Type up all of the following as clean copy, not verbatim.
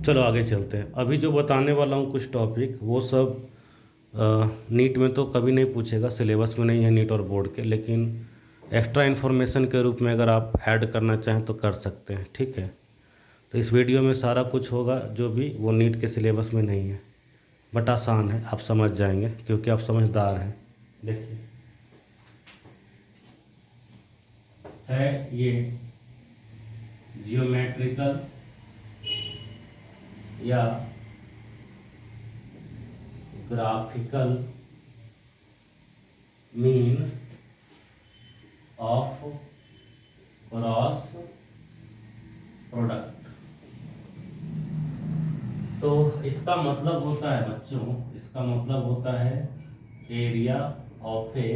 चलो आगे चलते हैं। अभी जो बताने वाला हूँ कुछ टॉपिक, वो सब नीट में तो कभी नहीं पूछेगा, सिलेबस में नहीं है नीट और बोर्ड के, लेकिन एक्स्ट्रा इन्फॉर्मेशन के रूप में अगर आप ऐड करना चाहें तो कर सकते हैं, ठीक है। तो इस वीडियो में सारा कुछ होगा जो भी वो नीट के सिलेबस में नहीं है, बट आसान है, आप समझ जाएंगे क्योंकि आप समझदार हैं। देखिए है ये जियोमेट्रिकल या graphical mean of cross product. तो इसका मतलब होता है बच्चों, इसका मतलब होता है एरिया ऑफ ए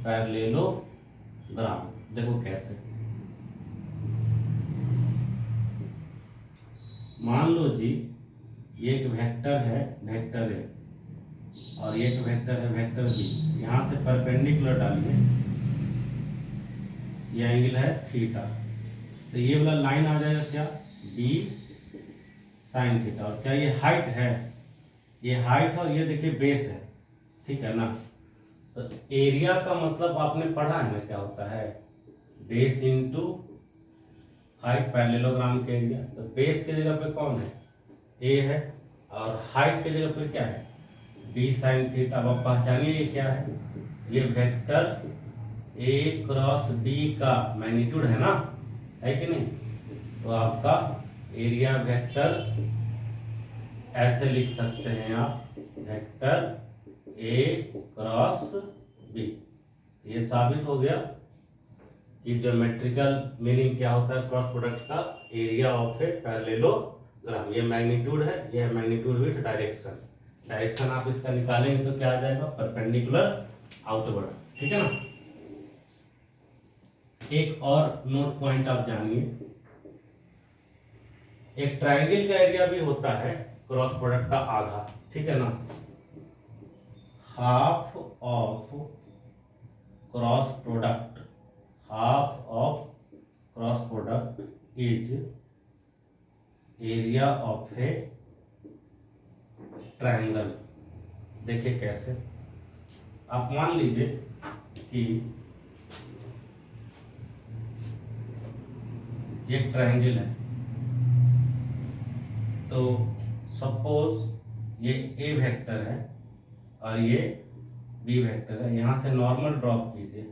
पैरेललोग्राम। देखो कैसे, मान लो जी ये एक वेक्टर है, वेक्टर ए, और ये एक वेक्टर है, वेक्टर बी। यहाँ से परपेंडिकुलर डालिए, ये एंगल है थीटा, तो ये वाला लाइन आ जाएगा क्या, बी साइन थीटा। और क्या ये हाइट है, ये हाइट और ये देखिए बेस है, ठीक है ना। तो एरिया का मतलब आपने पढ़ा है ना क्या होता है, बेस इंटू हाइट, पैरेललोग्राम के एरिया। तो बेस के जगह पे कौन है, ए है, और हाइट के जगह पे क्या है, बी साइन थीटा। अब आप पहचानिए ये क्या है, ये वेक्टर ए क्रॉस बी का मैग्नीट्यूड है ना, है कि नहीं। तो आपका एरिया वेक्टर ऐसे लिख सकते हैं आप, वेक्टर ए क्रॉस बी। ये साबित हो गया कि ज्योमेट्रिकल मीनिंग क्या होता है क्रॉस प्रोडक्ट का, एरिया ऑफ ए पैरेललोग्राम। ये मैग्नीट्यूड है, ये है मैग्नीट्यूड विथ डायरेक्शन। डायरेक्शन आप इसका निकालेंगे तो क्या आ जाएगा, परपेंडिकुलर आउटवर्ड, ठीक है ना। एक और नोट पॉइंट आप जानिए, एक ट्रायंगल का एरिया भी होता है क्रॉस प्रोडक्ट का आधा, ठीक है ना। Half of cross product, half of cross product is area of A triangle. देखिए कैसे, आप मान लीजिए कि ये एक ट्रायंगल है, तो सपोज ये ए वेक्टर है और ये बी वेक्टर है। यहां से नॉर्मल ड्रॉप कीजिए,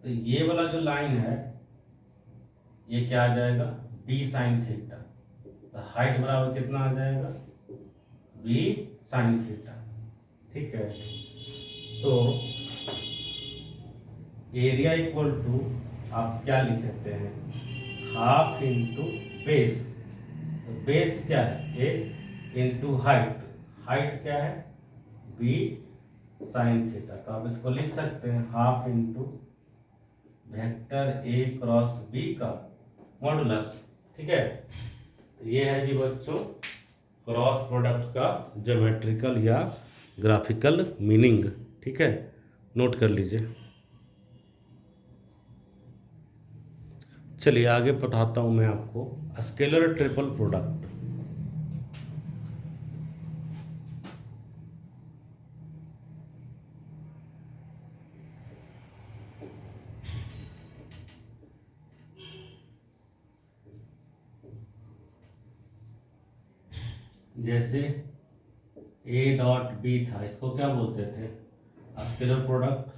तो ये वाला जो लाइन है ये क्या आ जाएगा, बी साइन थीटा। तो हाइट बराबर कितना आ जाएगा, बी साइन थीटा, ठीक है। तो एरिया इक्वल टू आप क्या लिख सकते हैं, हाफ इंटू बेस। तो बेस क्या है, ए इंटू हाइट, हाइट क्या है, बी साइन थीटा। तो आप इसको लिख सकते हैं half into vector A cross B का मॉडुलस, ठीक है। तो ये है जी बच्चों क्रॉस प्रोडक्ट का ज्योमेट्रिकल या ग्राफिकल मीनिंग, ठीक है, नोट कर लीजिए। चलिए आगे पढ़ाता हूं मैं आपको स्केलर ट्रिपल प्रोडक्ट। जैसे ए डॉट बी था, इसको क्या बोलते थे, स्केलर प्रोडक्ट,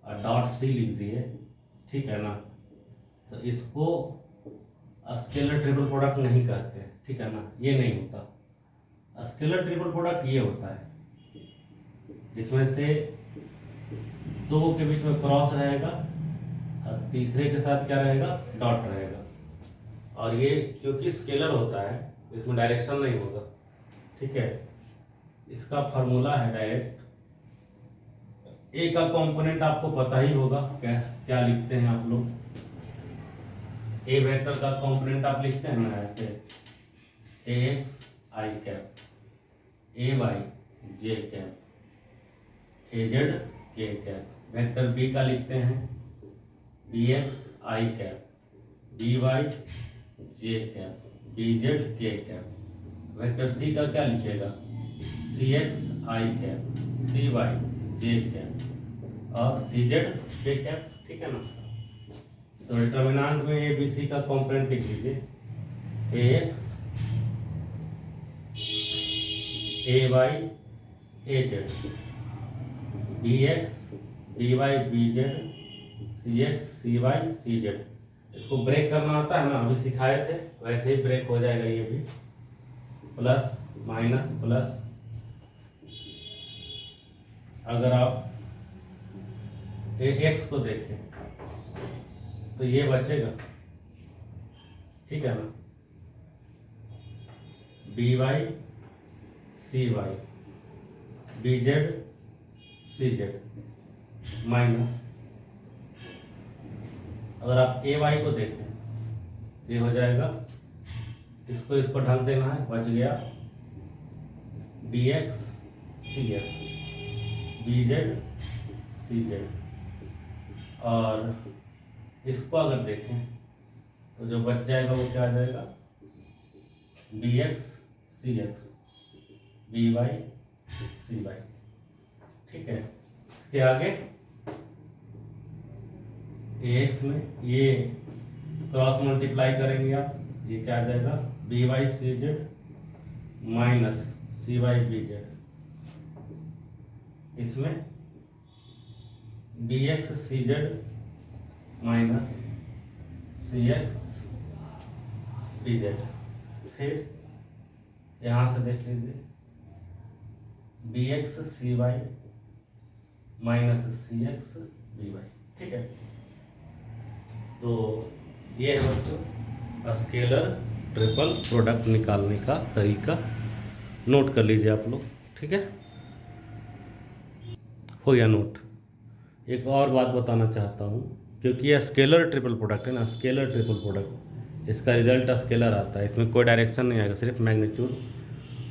और डॉट सी लिख दिए, ठीक है ना। तो इसको स्केलर ट्रिपल प्रोडक्ट नहीं कहते, ठीक है ना, ये नहीं होता। स्केलर ट्रिपल प्रोडक्ट ये होता है जिसमें से दो के बीच में क्रॉस रहेगा और तीसरे के साथ क्या रहेगा, डॉट रहेगा। और ये क्योंकि स्केलर होता है इसमें डायरेक्शन नहीं होगा, ठीक है। इसका फॉर्मूला है डायरेक्ट, ए का कंपोनेंट आपको पता ही होगा, क्या क्या लिखते हैं आप लोग, ए वेक्टर का कंपोनेंट आप लिखते हैं ना ऐसे, ए एक्स आई कैप, ए वाई जे कैप, ए जेड के कैप। वेक्टर बी का लिखते हैं बी एक्स आई कैप, बी वाई जे कैप, बी जेड के कैप। वेक्टर सी का क्या लिखिएगा, सी एक्स आई कैप, सी वाई जे कैप और सी जेड के कैप, ठीक है ना। तो डिटर्मिनेंट में ए बी सी का कॉम्पोनेंट लिख लीजिए, A X A Y A Z, B X B Y B Z, C X C Y C Z. इसको ब्रेक करना आता है ना, अभी सिखाए थे, वैसे ही ब्रेक हो जाएगा ये भी, प्लस माइनस प्लस। अगर आप एक्स को देखें तो ये बचेगा, ठीक है ना, B Y C Y B Z C Z minus. अगर आप ए वाई को देखें ये हो जाएगा, इसको ढक देना है, बच गया B X C X B Z C Z. और इसको अगर देखें तो जो बच जाएगा वो क्या आ जाएगा, B X C X B Y C Y, ठीक है। इसके आगे ए एक्स में ये क्रॉस मल्टीप्लाई करेंगे आप, ये क्या आ जाएगा, B Y C Z minus C Y B Z. इसमें B X C Z minus C X B Z. फिर यहाँ से देख लीजिए, B X C Y minus C X B Y, ठीक है। तो ये है बच्चों स्केलर ट्रिपल प्रोडक्ट निकालने का तरीका, नोट कर लीजिए आप लोग, ठीक है, हो या नोट। एक और बात बताना चाहता हूँ, क्योंकि ये स्केलर ट्रिपल प्रोडक्ट है ना, स्केलर ट्रिपल प्रोडक्ट, इसका रिजल्ट स्केलर आता है, इसमें कोई डायरेक्शन नहीं आएगा, सिर्फ मैग्नीट्यूड।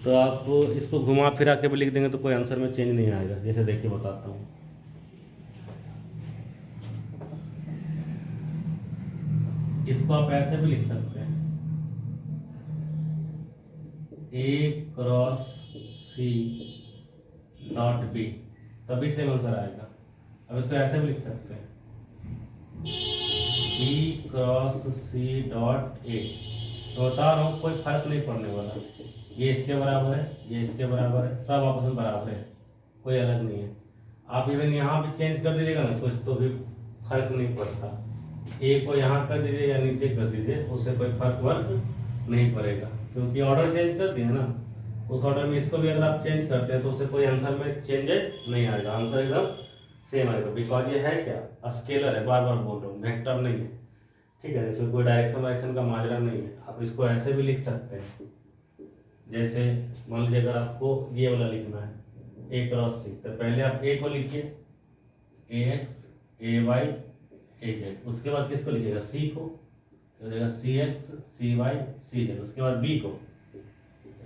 तो आप इसको घुमा फिरा के भी लिख देंगे तो कोई आंसर में चेंज नहीं आएगा। जैसे देखिए बताता हूँ, इसको आप ऐसे भी लिख सकते हैं, A cross C dot B, तभी सेम आंसर आएगा। अब इसको ऐसे भी लिख सकते हैं, B cross C dot A. तो बता रहा हूँ कोई फर्क नहीं पड़ने वाला, ये इसके बराबर है, ये इसके बराबर है, सब आपस में बराबर है, कोई अलग नहीं है। आप इवन यहाँ भी चेंज कर दीजिएगा ना कुछ तो भी फर्क नहीं पड़ता, ए को यहाँ कर दीजिए या नीचे कर दीजिए, उससे कोई फर्क वर्क नहीं पड़ेगा, क्योंकि ऑर्डर चेंज कर दिया ना। उस ऑर्डर में इसको भी अगर आप चेंज करते हैं तो उससे कोई आंसर में चेंजेस नहीं आएगा, आंसर एकदम सेम आएगा, बिकॉज ये है क्या, स्केलर है, बार बार बोल रहा हूँ, वेक्टर नहीं है, ठीक है। इसमें कोई डायरेक्शन वायरेक्शन का माजरा नहीं है। आप इसको ऐसे भी लिख सकते हैं, जैसे मान लीजिए अगर आपको ये वाला लिखना है ए क्रॉस सी, तो पहले आप ए को लिखिए, A X A Y A Z, उसके बाद किसको लिखिएगा, सी को, तो हो जाएगा C X C Y C Z. उसके बाद बी को,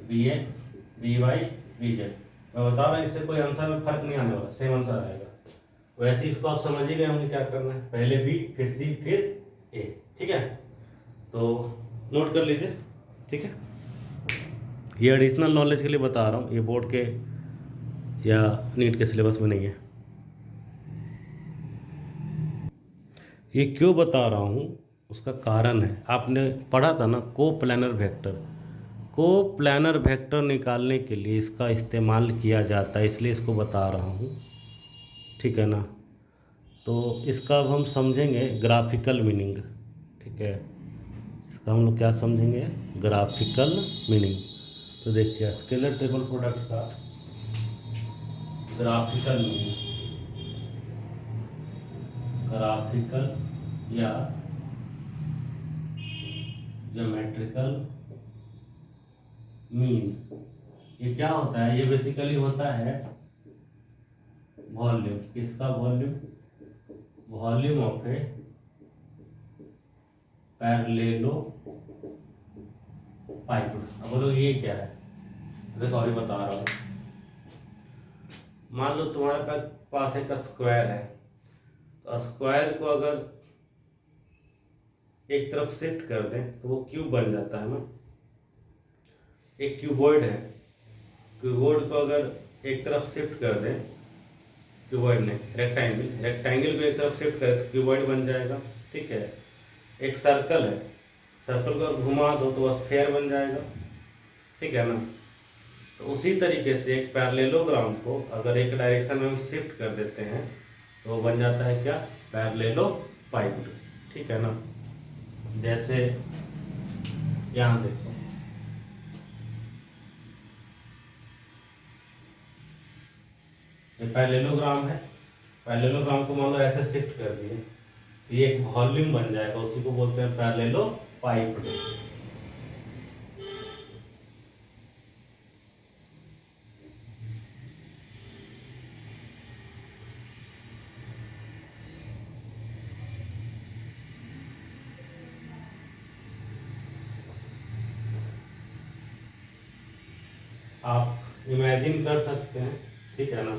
B X B Y B Z. मैं बता रहा हूँ इससे कोई आंसर में फर्क नहीं आने वाला, सेम आंसर आएगा। वैसे इसको आप समझ ही गए होंगे क्या करना है, पहले बी फिर सी फिर ए, ठीक है। तो नोट कर लीजिए, ठीक है। ये एडिशनल नॉलेज के लिए बता रहा हूँ, ये बोर्ड के या नीट के सिलेबस में नहीं है। ये क्यों बता रहा हूँ उसका कारण है, आपने पढ़ा था ना को प्लानर वेक्टर, को प्लानर वेक्टर निकालने के लिए इसका इस्तेमाल किया जाता है, इसलिए इसको बता रहा हूँ, ठीक है ना। तो इसका अब हम समझेंगे ग्राफिकल मीनिंग, ठीक है। इसका हम लोग क्या समझेंगे, ग्राफिकल मीनिंग। तो देखिए स्केलर ट्रिपल प्रोडक्ट का ग्राफिकल मीनिंग, ग्राफिकल या ज्योमेट्रिकल मीन, ये क्या होता है, ये बेसिकली होता है वॉल्यूम, किसका volume, volume of a parallelepiped. अब बोलो ये क्या है, देखो अभी बता रहा हूँ। मान लो तुम्हारे पास एक स्क्वायर है, तो स्क्वायर को अगर एक तरफ शिफ्ट कर दें तो वो क्यूब बन जाता है ना। एक क्यूबॉइड है, क्यूबॉइड को अगर एक तरफ शिफ्ट कर दें, क्यूबॉइड नहीं रेक्टेंगल, रेक्टेंगल को एक तरफ शिफ्ट करें तो क्यूबॉइड बन जाएगा। ठीक है, एक सर्कल है, सर्कल को घुमा दो तो वह स्फेयर बन जाएगा। ठीक है ना। तो उसी तरीके से एक पैरेललोग्राम को अगर एक डायरेक्शन में हम शिफ्ट कर देते हैं तो वो बन जाता है क्या, पैरेललोपाइड। ठीक है ना। जैसे यहाँ देखो, ये पैरेललोग्राम है, पैरेललोग्राम को मान लो ऐसे शिफ्ट कर दिए तो ये एक वॉल्यूम बन जाएगा, उसी को बोलते हैं पैरेललोपाइड। आप इमेजिन कर सकते हैं। ठीक है ना,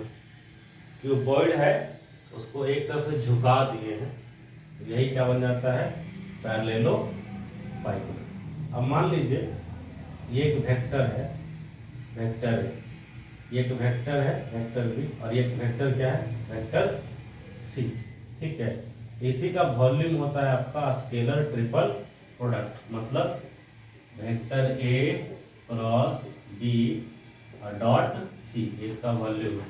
क्यूबॉइड है उसको एक तरफ से झुका दिए हैं, यही क्या बन जाता है, पैरेललोपाइड। अब मान लीजिए ये एक वेक्टर है, वेक्टर है, ये एक वेक्टर है, वेक्टर बी, और ये एक वेक्टर क्या है, वेक्टर सी। ठीक है, इसी का वॉल्यूम होता है आपका स्केलर ट्रिपल प्रोडक्ट, मतलब वेक्टर ए क्रॉस बी और डॉट सी, इसका वॉल्यूम है।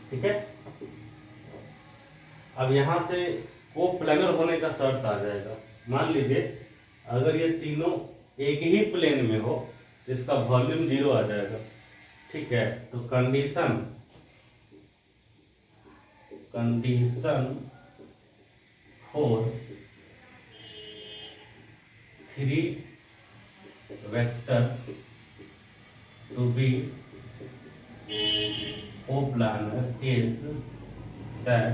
ठीक है। अब यहाँ से कोप्लेनर होने का शर्त आ जाएगा। मान लीजिए अगर ये तीनों एक ही प्लेन में हो तो इसका वॉल्यूम 0 आ जाएगा। ठीक है, तो condition for 3 vector to be coplanar is that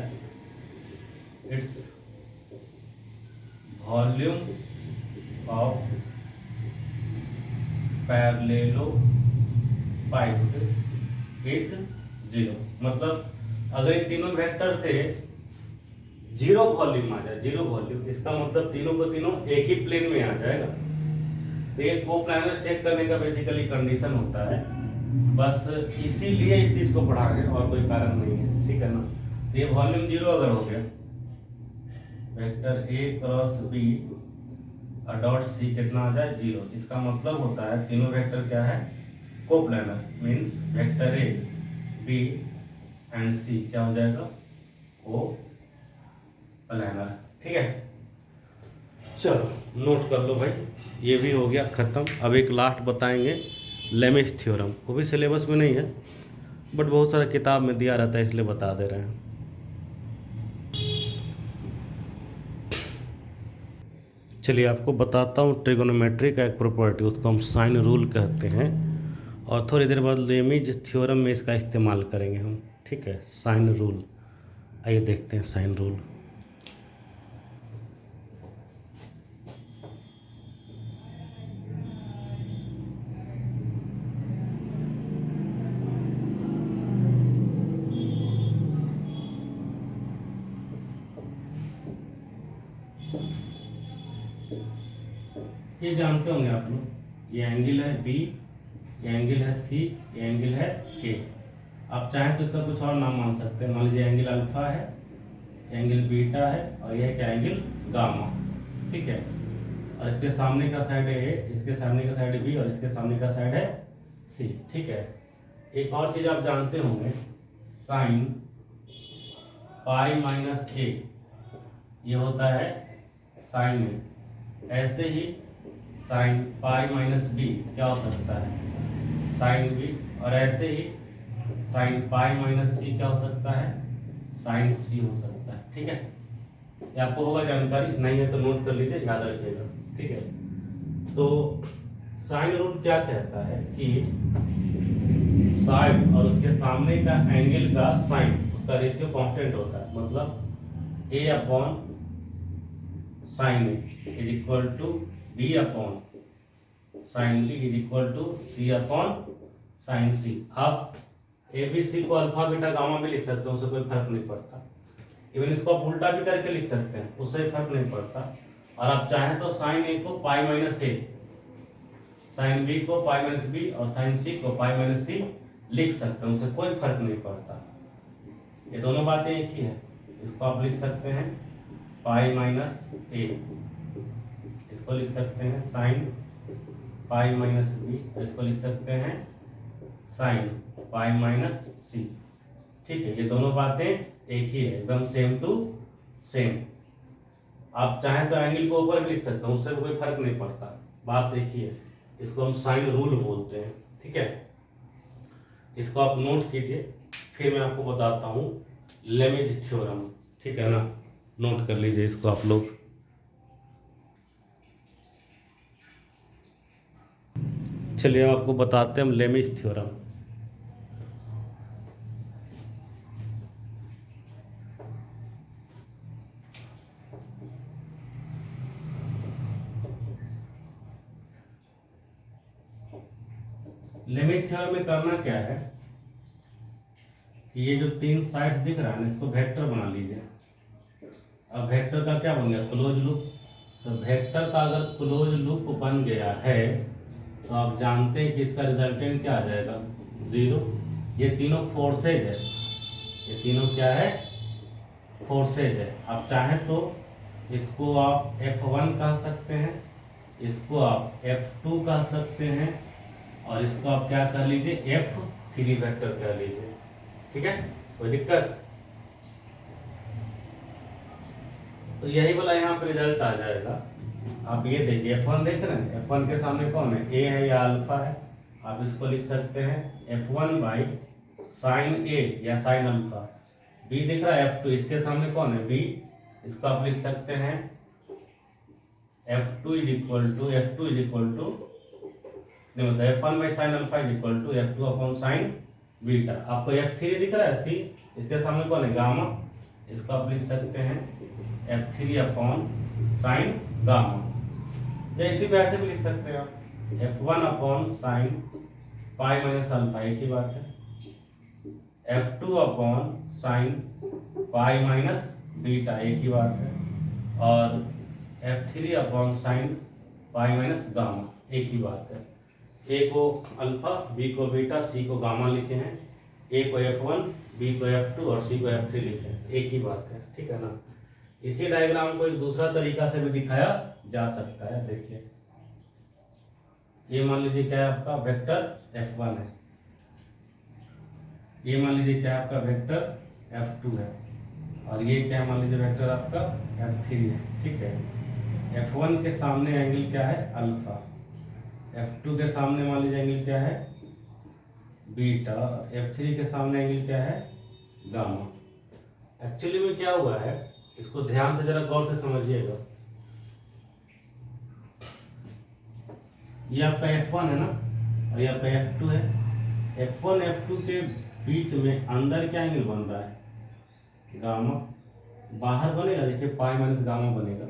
its volume of parallelopipe is 0। मतलब अगर ये तीनों वेक्टर से 0 वॉल्यूम आ जाए, 0 वॉल्यूम, इसका मतलब तीनों को तीनों एक ही प्लेन में आ जाएगा। तो ये कोप्लानर चेक करने का बेसिकली कंडीशन होता है, बस इसीलिए इस चीज को पढ़ा है और कोई कारण नहीं है। ठीक है ना। तो ये वॉल्यूम 0 अगर हो गया, वेक्टर ए क्रॉस बी और डॉट सी कितना आ जाए, 0, इसका मतलब होता है तीनों वेक्टर क्या है, coplanar, means vector A B and C क्या हो जाएगा, कोप्लानर। ठीक है, चलो नोट कर लो भाई, ये भी हो गया खत्म। अब एक लास्ट बताएंगे, लेमिस थ्योरम, वो भी सिलेबस में नहीं है बट बहुत सारा किताब में दिया रहता है इसलिए बता दे रहे हैं। चलिए आपको बताता हूँ ट्रिगोनोमेट्री का एक प्रॉपर्टी, उसको हम साइन रूल कहते हैं, और थोड़ी देर बाद लेमिस थ्योरम में इसका इस्तेमाल करेंगे हम। ठीक है, साइन रूल, आइए देखते हैं साइन रूल। ये जानते होंगे आप लोग, ये एंगल है बी, ये एंगल है सी, ये एंगल है ए। आप चाहें तो इसका कुछ और नाम मान सकते हैं, मान लीजिए एंगल अल्फा है, एंगल बीटा है, और यह क्या एंगल गामा। ठीक है, और इसके सामने का साइड है ए, इसके सामने का साइड बी, और इसके सामने का साइड है सी। ठीक है, एक और चीज आप जानते होंगे, साइन पाई माइनस ए, ये होता है साइन ए। ऐसे ही साइन पाई माइनस बी क्या हो सकता है, साइन बी, और ऐसे ही साइन पाई माइनस सी क्या हो सकता है, साइन सी हो सकता है। ठीक है, ये आपको होगा जानकारी, नहीं है तो नोट कर लीजिए, याद रखिएगा। ठीक है, तो साइन रूल क्या कहता है कि साइन और उसके सामने का एंगल का साइन, उसका रेशियो कांस्टेंट होता है, मतलब a upon sine a is equal to b upon sine b is equal to c upon sine c. आप ए बी सी को अल्फा बीटा गामा भी लिख सकते हैं, उससे कोई फर्क नहीं पड़ता। इवन इसको आप उल्टा भी करके लिख सकते हैं, उससे फर्क नहीं पड़ता। और आप चाहें तो साइन ए को पाई माइनस ए, साइन बी को पाई माइनस बी और साइन सी को पाई माइनस सी लिख सकते हैं, उससे कोई फर्क नहीं पड़ता। ये दोनों बातें एक ही है। इसको आप लिख सकते हैं पाई माइनस ए, इसको लिख सकते हैं साइन पाई माइनस बी, इसको लिख सकते हैं साइन पाई माइनस सी। ठीक है, ये दोनों बातें एक ही है, एकदम सेम टू सेम। आप चाहें तो एंगल को ऊपर भी लिख सकते हैं, उससे कोई फर्क नहीं पड़ता, बात एक ही है। इसको हम साइन रूल बोलते हैं। ठीक है, इसको आप नोट कीजिए, फिर मैं आपको बताता हूँ लेमेज थ्योरम। ठीक है ना, नोट कर लीजिए इसको आप लोग। चलिए अब आपको बताते हैं हम लेमेज थ्योरम। लेमेज थ्योरम में करना क्या है कि ये जो तीन साइड दिख रहा है ना, इसको वेक्टर बना लीजिए। अब वेक्टर का क्या बन गया, क्लोज लूप। तो वेक्टर का अगर क्लोज लूप बन गया है तो आप जानते हैं कि इसका रिजल्टेंट क्या आ जाएगा, 0। ये तीनों फोर्सेज है, ये तीनों क्या है, फोर्सेज है। आप चाहें तो इसको आप F1 कह सकते हैं, इसको आप F2 कह सकते हैं, और इसको आप क्या कह लीजिए, F3 वेक्टर कह लीजिए। ठीक है, कोई दिक्कत? तो यही वाला यहाँ पे रिजल्ट आ जाएगा। आप ये देखिए F1 देख रहे हैं, F1 के सामने कौन है, A है या अल्फा है। आप इसको लिख सकते हैं F1 बाई साइन A या साइन अल्फा। B दिख रहा है F2, इसके सामने कौन है, B। इसको आप लिख सकते हैं F2 इज इक्वल टू नहीं मतलब F1 by sine alpha is equal to F2 upon sine beta. आपको F3 दिख रहा है C, इसके सामने कौन है, गामा। इसको आप लिख सकते हैं F3 अपॉन साइन गामा, या इसी को ऐसे भी लिख सकते हैं आप F1 upon sine pi minus alpha, एक ही बात है। F2 upon sine pi minus beta, एक ही बात है। और F3 upon sine pi minus gamma, एक ही बात है। ए को अल्फा, बी को बीटा, सी को गामा लिखे हैं, ए को F1, बी को F2 और सी को F3 लिखे हैं, एक ही बात है। ठीक है ना। इसी डायग्राम को एक दूसरा तरीका से भी दिखाया जा सकता है। देखिए ये मान लीजिए क्या है, आपका वेक्टर F1 है, ये मान लीजिए क्या है, आपका वेक्टर F2 है, और ये क्या मान लीजिए वेक्टर आपका F3 है। ठीक है, F1 के सामने एंगल क्या है, अल्फा। F2 के सामने मान लीजिए एंगल क्या है, बीटा। F3 के सामने एंगल क्या है, गामा। एक्चुअली में क्या हुआ है, इसको ध्यान से जरा गौर से समझिएगा। ये आपका F1 है ना, और ये आपका F2 है। F1 F2 के बीच में अंदर क्या एंगल बन रहा है, गामा। बाहर बनेगा, देखिए पाई माइनस गामा बनेगा।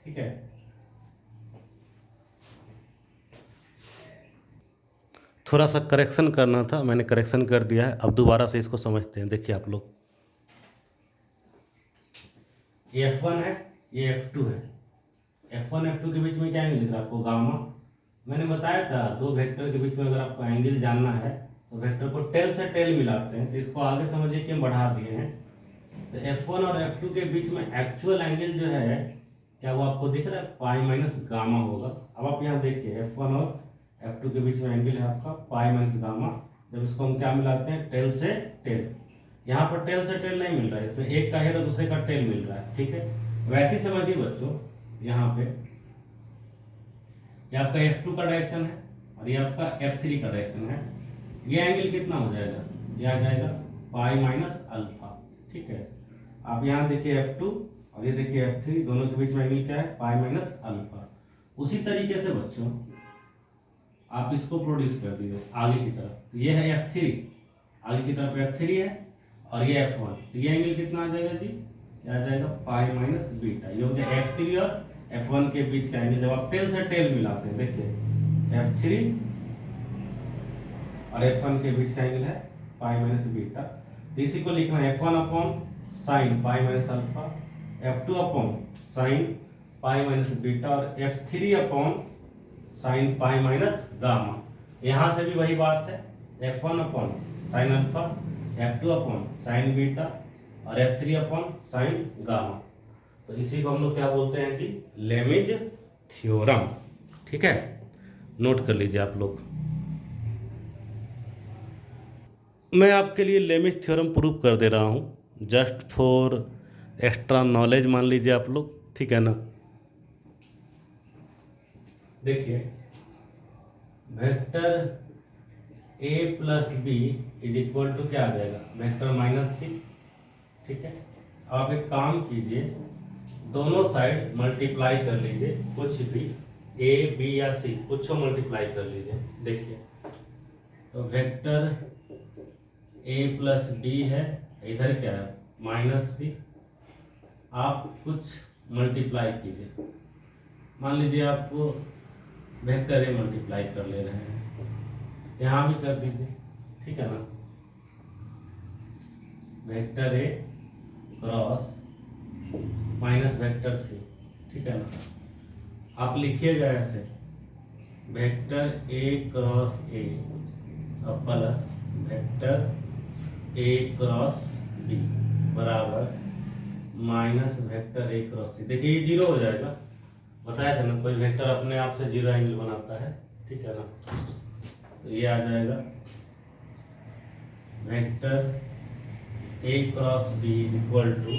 ठीक है, थोड़ा सा करेक्शन करना था, मैंने करेक्शन कर दिया है। अब दोबारा से इसको समझते हैं। देखिए आप लोग, ये F1 है, ये F2 है। F1 F2 के बीच में क्या एंगल दिख रहा है आपको, गामा। मैंने बताया था दो वेक्टर के बीच में अगर आपको एंगल जानना है तो वेक्टर को टेल से टेल मिलाते हैं। तो इसको आगे समझिए कि हम बढ़ा दिए हैं। तो F1 और F2 के बीच में एक्चुअल एंगल जो है, क्या वो आपको दिख रहा है, पाई माइनस गामा होगा। अब आप यहाँ देखिए F1 और F2 के बीच में एंगल है आपका पाई माइनस गामा। जब इसको हम क्या मिलाते हैं, टेल से टेल। यहाँ पर टेल से टेल नहीं मिल रहा है, इसमें एक का हेड और दूसरे का टेल मिल रहा है। ठीक है, वैसे ही समझिए बच्चों, यहाँ पे ये आपका F2 का डायरेक्शन है और ये आपका F3 का डायरेक्शन है। ये एंगल कितना हो जाएगा, ये आ जाएगा पाई माइनस अल्फा। ठीक है, आप यहाँ देखिए F2 और ये देखिए F3, दोनों के बीच में एंगल क्या है, पाई माइनस अल्फा। उसी तरीके से बच्चों आप इसको प्रोड्यूस कर दीजिए आगे की तरफ। ये है F3, आगे की तरफ F3 है, और ये F1। तो ये एंगल कितना आ जाएगा जी, ये आ जाएगा पाई माइनस बीटा। ये हो गया F3 और F1 के बीच का एंगल। जब आप टेल से टेल मिलाते हैं, देखिए F3 और F1 के बीच का एंगल है पाई माइनस बीटा। तो इसी को लिखना है F1 upon sine pi minus alpha, F2 upon sine pi minus beta और F3 upon sine pi minus gamma. यहाँ से भी वही बात है, F1 upon sine alpha, F2 upon sine beta और F3 अपॉन साइन गामा। तो इसी को हम लोग क्या बोलते हैं कि लेमिज थ्योरम। ठीक है, नोट कर लीजिए आप लोग। मैं आपके लिए लेमिज थ्योरम प्रूव कर दे रहा हूँ जस्ट फॉर एक्स्ट्रा नॉलेज मान लीजिए आप लोग, ठीक है ना। देखिए vector a plus B is equal to क्या आ जाएगा, वेक्टर माइनस सी। ठीक है, आप एक काम कीजिए, दोनों साइड मल्टीप्लाई कर लीजिए, कुछ भी a b या c कुछ मल्टीप्लाई कर लीजिए। देखिए तो वेक्टर a प्लस बी है, इधर क्या है माइनस सी, आप कुछ मल्टीप्लाई कीजिए। मान लीजिए आपको वेक्टर ए मल्टीप्लाई कर ले रहे हैं, यहाँ भी कर दीजिए, ठीक है ना। Vector A cross minus vector सी, ठीक है ना। आप लिखिएगा ऐसे, वेक्टर ए क्रॉस ए और plus vector A cross B बराबर minus vector A cross C. देखिए ये जीरो हो जाएगा, बताया था ना, कोई वेक्टर अपने आप से जीरो एंगल बनाता है, ठीक है ना। तो ये आ जाएगा vector A cross B equal to,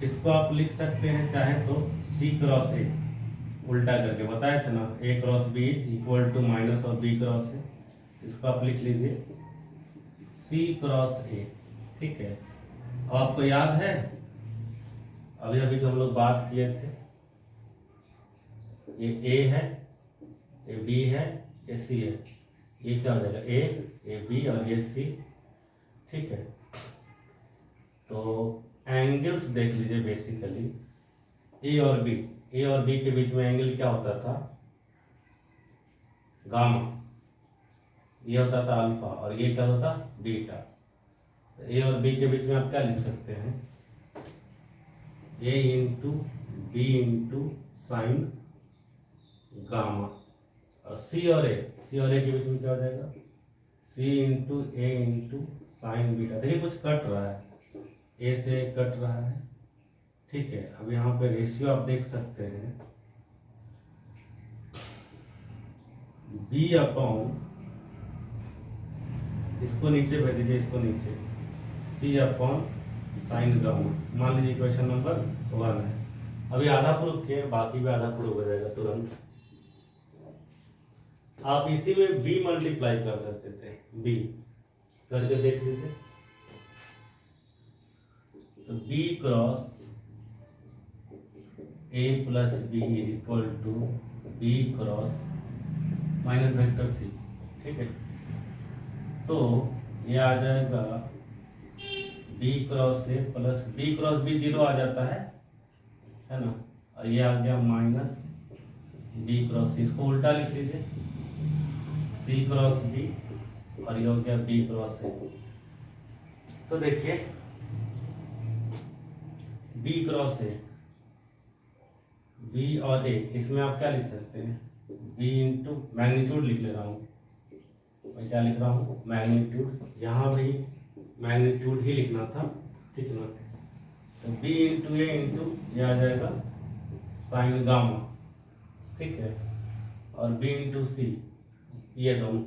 इसको आप लिख सकते हैं चाहे तो सी क्रॉस ए, उल्टा करके बताया था ना, a cross B equal to minus और बी क्रॉस ए, इसको आप लिख लीजिए सी क्रॉस ए। ठीक है, अब आपको याद है अभी अभी जो हम लोग बात किए थे, ये ए है, ये बी है, ये सी है, ये क्या हो जाएगा ए बी और ये सी। ठीक है, तो एंगल्स देख लीजिए, बेसिकली ए और बी के बीच में एंगल क्या होता था, गामा, ये होता था अल्फा और ये क्या होता बीटा। तो ए और बी के बीच में आप क्या लिख सकते हैं, a into b into sine gamma, और सी और ए के बीच में क्या हो जाएगा, सी इंटू ए इंटू साइन बीटा। देखिए कुछ कट रहा है, ए से कट रहा है, ठीक है। अब यहाँ पे रेशियो आप देख सकते हैं, बी अपॉन, इसको नीचे भेज दीजिए, इसको नीचे, सी अपॉन साइन गामा। मान लीजिए क्वेश्चन नंबर 1 है, अभी आधा प्रूफ किए, बाकी भी आधा प्रूफ हो जाएगा तुरंत। आप इसी में बी मल्टीप्लाई कर सकते थे, बी करके देख लीजिए। तो b cross a plus B is equal to b cross minus vector सी। ठीक है, तो ये आ जाएगा b cross a plus b cross b zero आ जाता है ना, और ये आ गया माइनस बी क्रॉस सी, इसको उल्टा लिख लीजिए, सी क्रॉस बी और ये हो गया बी क्रॉस ए। तो देखिए बी क्रॉस ए, बी और ए, इसमें आप क्या लिख सकते हैं, बी इंटू मैग्नीट्यूड लिख ले रहा हूँ, मैं क्या लिख रहा हूँ मैग्नीट्यूड, यहाँ भी मैग्नीट्यूड ही लिखना था, ठीक ना। तो बी इंटू ए इंटू ये आ जाएगा साइन गामा, ठीक है, और बी इंटू सी, ये दोनों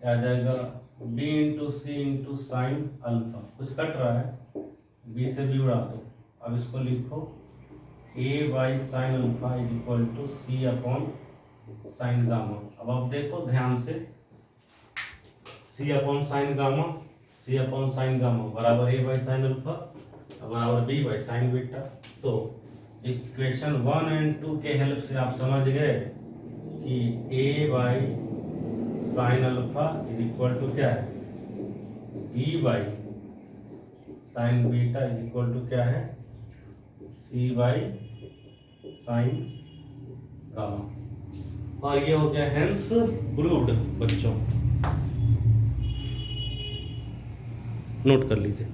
आ जाएगा बी इंटू सी इंटू साइन अल्फा। कुछ कट रहा है, बी से बी उड़ा दो, अब इसको लिखो a by sine alpha is equal to c upon sine gamma. अब आप देखो ध्यान से, सी अपॉन साइन गामा बराबर ए बाई साइन अल्फा बराबर बी बाई साइन बीटा। तो इक्वेशन 1 और 2 के हेल्प से आप समझ गए कि a by sine alpha is equal to क्या है, b by sine beta is equal to क्या है, सी बाई साइन गामा। और ये हो गया हेंस प्रूव्ड। बच्चों नोट कर लीजिए।